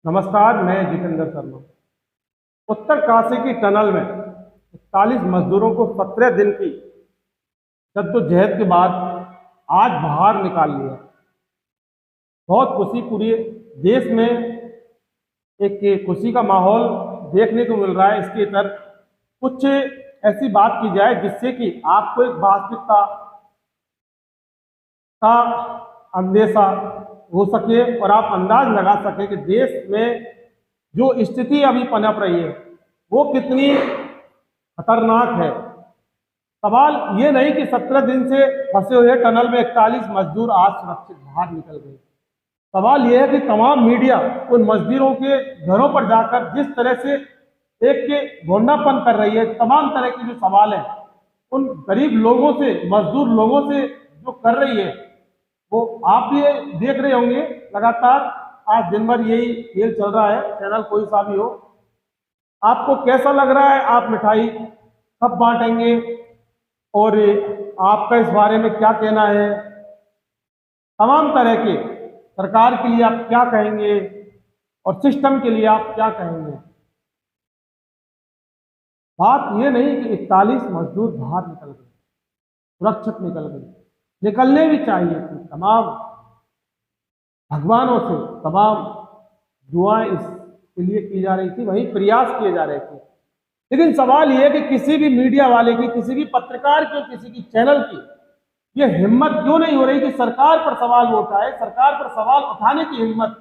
नमस्कार, मैं जितेंद्र शर्मा। उत्तरकाशी की टनल में 41 मजदूरों को 17 दिन की जद्दोजहद के बाद आज बाहर निकाल लिया। बहुत खुशी, पूरे देश में एक खुशी का माहौल देखने को मिल रहा है। इसके इतर कुछ ऐसी बात की जाए जिससे कि आपको एक वास्तविकता का अंदेशा हो सके और आप अंदाज लगा सके कि देश में जो स्थिति अभी पनप रही है वो कितनी खतरनाक है। सवाल ये नहीं कि 17 दिन से फंसे हुए टनल में 41 मजदूर आज सुरक्षित बाहर निकल गए। सवाल यह है कि तमाम मीडिया उन मजदूरों के घरों पर जाकर जिस तरह से एक के गोंडापन कर रही है, तमाम तरह के जो सवाल है उन गरीब लोगों से, मजदूर लोगों से जो कर रही है, वो आप ये देख रहे होंगे। लगातार आज दिन भर यही खेल चल रहा है, चैनल कोई सा भी हो। आपको कैसा लग रहा है? आप मिठाई कब बांटेंगे और आपका इस बारे में क्या कहना है? तमाम तरह के सरकार के लिए आप क्या कहेंगे और सिस्टम के लिए आप क्या कहेंगे? बात यह नहीं कि 41 मजदूर बाहर निकल गए, सुरक्षित निकल गए, निकलने भी चाहिए थी। तमाम भगवानों से तमाम दुआएं इसके लिए की जा रही थी, वही प्रयास किए जा रहे थे। लेकिन सवाल यह है कि किसी भी मीडिया वाले की, किसी भी पत्रकार की, किसी की चैनल की यह हिम्मत क्यों नहीं हो रही कि सरकार पर सवाल वो उठाए? सरकार पर सवाल उठाने की हिम्मत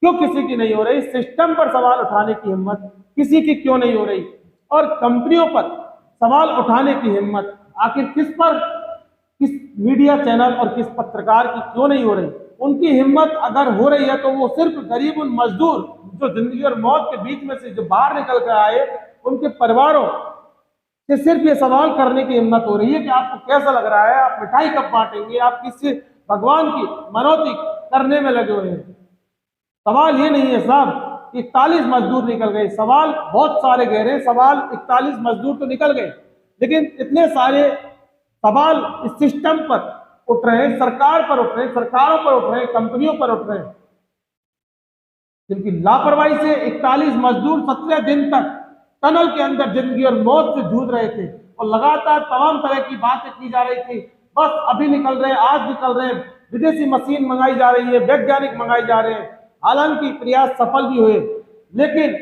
क्यों किसी की नहीं हो रही? सिस्टम पर सवाल उठाने की हिम्मत किसी की क्यों नहीं हो रही? और कंपनियों पर सवाल उठाने की हिम्मत आखिर किस मीडिया चैनल और किस पत्रकार की क्यों नहीं हो रही? उनकी हिम्मत अगर हो रही है तो वो सिर्फ गरीब उन मजदूर जो जिंदगी और मौत के बीच में से जो बाहर निकल कर आए, उनके परिवारों से सिर्फ ये सवाल करने की हिम्मत हो रही है कि आपको कैसा लग रहा है, आप मिठाई कब बांटेंगे, आप किस भगवान की मनौती करने में लगे हुए हैं। सवाल ये नहीं है साहब 41 मजदूर निकल गए, सवाल बहुत सारे गहरे सवाल। 41 मजदूर तो निकल गए, लेकिन इतने सारे सवाल इस सिस्टम पर उठ रहे हैं, सरकार पर उठ रहे हैं, सरकारों पर उठ रहे हैं, कंपनियों पर उठ रहे हैं, जिनकी लापरवाही से 41 मजदूर 17 दिन तक टनल के अंदर जिंदगी और मौत से जूझ रहे थे और लगातार तमाम तरह की बातें की जा रही थी। बस अभी निकल रहे हैं, आज निकल रहे हैं, विदेशी मशीन मंगाई जा रही है, वैज्ञानिक मंगाई जा रहे हैं। हालांकि प्रयास सफल भी हुए, लेकिन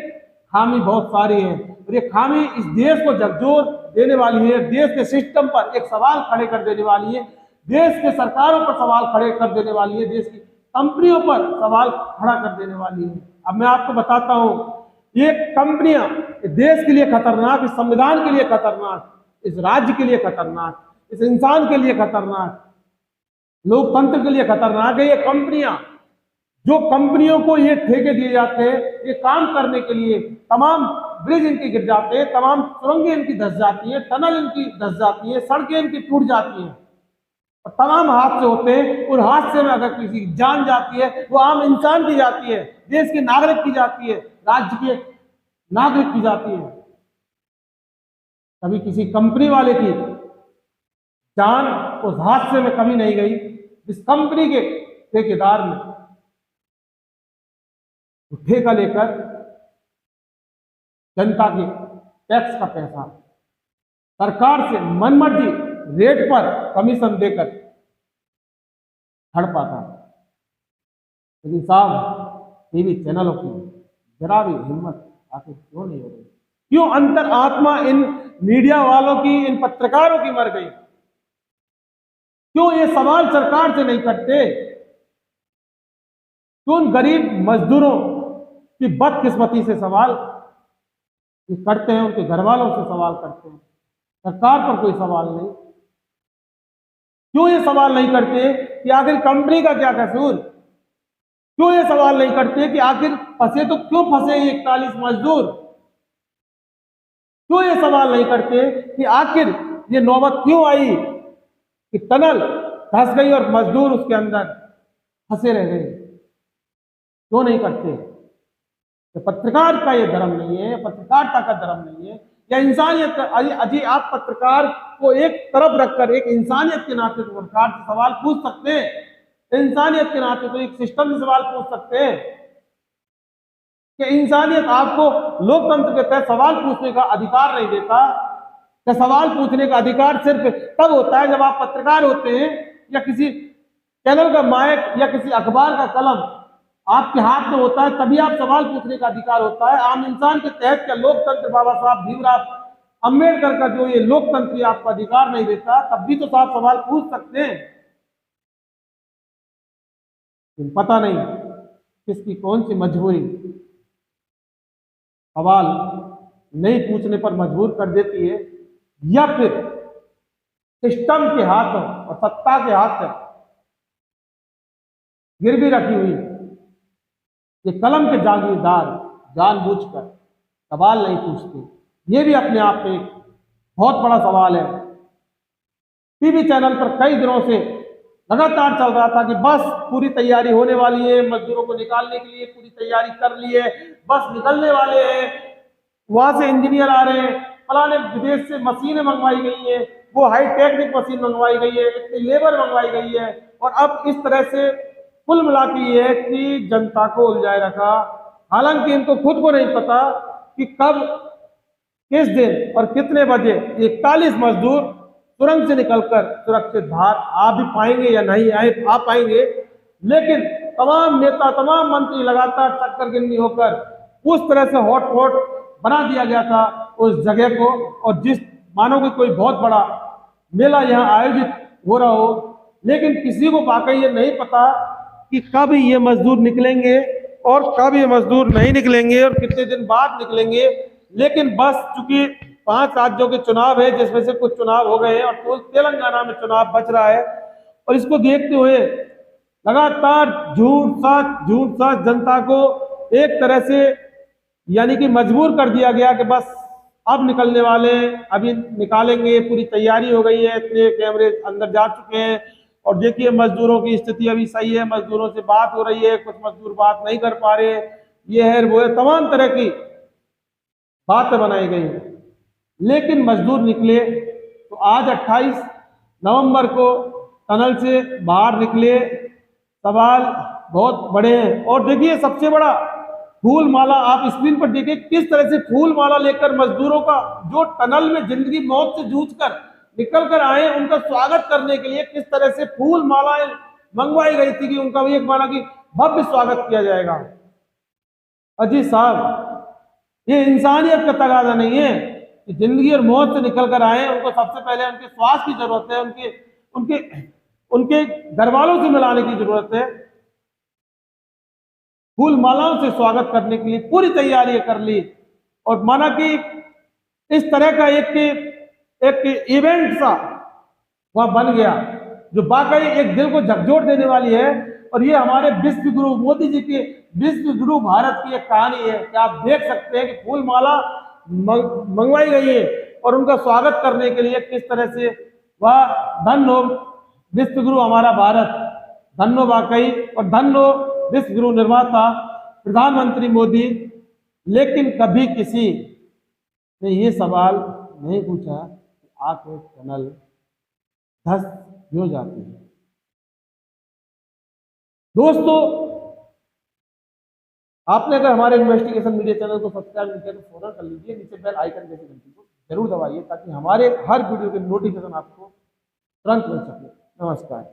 खामी बहुत सारी है और ये खामी इस देश को झकझोर देने वाली है, देश के सिस्टम पर एक सवाल खड़े कर देने वाली है, देश के सरकारों पर सवाल खड़े कर देने वाली है, देश की कंपनियों पर सवाल खड़ा कर देने वाली है। अब मैं आपको बताता हूं, ये कंपनियां देश के लिए खतरनाक, इस संविधान के लिए खतरनाक, इस राज्य के लिए खतरनाक, इस इंसान के लिए खतरनाक, लोकतंत्र के लिए खतरनाक है। ये कंपनियां, जो कंपनियों को ये ठेके दिए जाते हैं ये काम करने के लिए, तमाम ब्रिज इनके गिर जाते हैं, तमाम सुरंगें इनकी धंस जाती हैं, टनल इनकी धंस जाती है, सड़कें इनकी टूट जाती हैं और तमाम हादसे होते हैं। और हादसे में अगर किसी की जान जाती है वो आम इंसान की जाती है, देश के नागरिक की जाती है, राज्य के नागरिक की जाती है। कभी किसी कंपनी वाले की जान उस हादसे में कभी नहीं गई जिस कंपनी के ठेकेदार ने ठेका लेकर जनता के टैक्स का पैसा सरकार से मनमर्जी रेट पर कमीशन देकर हड़पा था। लेकिन साहब टीवी चैनलों की जरा भी हिम्मत आखिर क्यों नहीं हो रही? क्यों अंतर आत्मा इन मीडिया वालों की, इन पत्रकारों की मर गई? क्यों ये सवाल सरकार से नहीं करते? क्यों उन गरीब मजदूरों की बदकिस्मती से सवाल करते हैं, उनके घर वालों से सवाल करते हैं, सरकार पर कोई सवाल नहीं? क्यों ये सवाल नहीं करते कि आखिर कंपनी का क्या कसूर? क्यों ये सवाल नहीं करते कि आखिर फंसे तो क्यों फंसे ये 41 मजदूर? क्यों ये सवाल नहीं करते कि आखिर ये नौबत क्यों आई कि टनल धंस गई और मजदूर उसके अंदर फंसे रह गए? क्यों नहीं करते? तो पत्रकार का ये धर्म नहीं है, पत्रकारिता का धर्म नहीं है, या इंसानियत। अजी आप पत्रकार को एक तरफ रखकर एक इंसानियत के नाते तो सरकार से सवाल पूछ सकते हैं, इंसानियत के नाते तो एक सिस्टम से सवाल पूछ सकते हैं। कि इंसानियत आपको लोकतंत्र के तहत सवाल पूछने का अधिकार नहीं देता? कि सवाल पूछने का अधिकार सिर्फ तब होता है जब आप पत्रकार होते हैं या किसी चैनल का माइक या किसी अखबार का कलम आपके हाथ में होता है, तभी आप सवाल पूछने का अधिकार होता है। आम इंसान के तहत क्या लोकतंत्र बाबा साहब भीमराव अंबेडकर का जो ये लोकतंत्र आपको अधिकार नहीं देता, तब भी तो आप सवाल पूछ सकते हैं। पता नहीं किसकी कौन सी मजबूरी सवाल नहीं पूछने पर मजबूर कर देती है, या फिर सिस्टम के हाथों और सत्ता के हाथ में गिरवी रखी हुई ये कलम के जागीरदार जानबूझकर सवाल नहीं पूछते। ये भी अपने आप में एक बहुत बड़ा सवाल है। टीवी चैनल पर कई दिनों से लगातार चल रहा था कि बस पूरी तैयारी होने वाली है, मजदूरों को निकालने के लिए पूरी तैयारी कर ली है, बस निकलने वाले हैं, वहां से इंजीनियर आ रहे हैं, फलाने विदेश से मशीनें मंगवाई गई है, वो हाई टेक्निक मशीन मंगवाई गई है, इतनी लेबर मंगवाई गई है, और अब इस तरह से कुल मिला के ये है कि जनता को उलझाए रखा। हालांकि इनको खुद को नहीं पता कि कब, किस दिन और कितने बजे 41 मजदूर सुरंग से निकलकर सुरक्षित बाहर आ भी पाएंगे या नहीं आ पाएंगे। लेकिन तमाम नेता, तमाम मंत्री लगातार टक्कर गिननी होकर उस तरह से हॉटस्पॉट बना दिया गया था उस जगह को, और जिस मानो कि कोई बहुत बड़ा मेला यहाँ आयोजित हो रहा हो, लेकिन किसी को वाकई ये नहीं पता कि कब ये मजदूर निकलेंगे और कब ये मजदूर नहीं निकलेंगे और कितने दिन बाद निकलेंगे। लेकिन बस चूंकि 5 राज्यों के चुनाव है, जिसमें से कुछ चुनाव हो गए हैं और तो तेलंगाना में चुनाव बच रहा है, और इसको देखते हुए लगातार झूठ सच जनता को एक तरह से यानी कि मजबूर कर दिया गया कि बस अब निकलने वाले, अभी निकालेंगे, पूरी तैयारी हो गई है, इतने कैमरे अंदर जा चुके हैं, और देखिए मजदूरों की स्थिति अभी सही है, मजदूरों से बात हो रही है, कुछ मजदूर बात नहीं कर पा रहे, ये है वो है, तमाम तरह की बातें बनाई गई। लेकिन मजदूर निकले तो आज 28 नवंबर को टनल से बाहर निकले, सवाल बहुत बड़े हैं। और देखिए सबसे बड़ा फूल माला, आप स्क्रीन पर देखिए किस तरह से फूल माला लेकर मजदूरों का जो टनल में जिंदगी मौत से जूझकर निकल कर आए, उनका स्वागत करने के लिए किस तरह से फूल मालाएं मंगवाई गई थी कि उनका भी एक माना कि भव्य स्वागत किया जाएगा। अजी साहब, ये इंसानियत का तगाजा नहीं है कि जिंदगी और मौत से निकल कर आए, उनको सबसे पहले उनके स्वास्थ्य की जरूरत है, उनके उनके उनके घर वालों से मिलाने की जरूरत है। फूल मालाओं से स्वागत करने के लिए पूरी तैयारी कर ली, और माना कि इस तरह का एक इवेंट सा वहां बन गया जो वाकई एक दिल को झकझोर देने वाली है। और ये हमारे विश्व गुरु मोदी जी के विश्व गुरु भारत की एक कहानी है कि आप देख सकते हैं कि फूल माला मंगवाई गई है और उनका स्वागत करने के लिए किस तरह से वह धन्य हो विश्व गुरु हमारा भारत, धन्य वाकई, और धन्य विश्व गुरु निर्माता प्रधानमंत्री मोदी। लेकिन कभी किसी ने ये सवाल नहीं पूछा कि आखिर टनल धस क्यों जाती है। दोस्तों, आपने अगर हमारे इन्वेस्टिगेशन मीडिया चैनल को सब्सक्राइब नहीं किया तो फौरन कर लीजिए, नीचे बेल आइकन जैसी घंटी को जरूर दबाइए ताकि हमारे हर वीडियो के नोटिफिकेशन आपको तुरंत मिल सके। नमस्कार।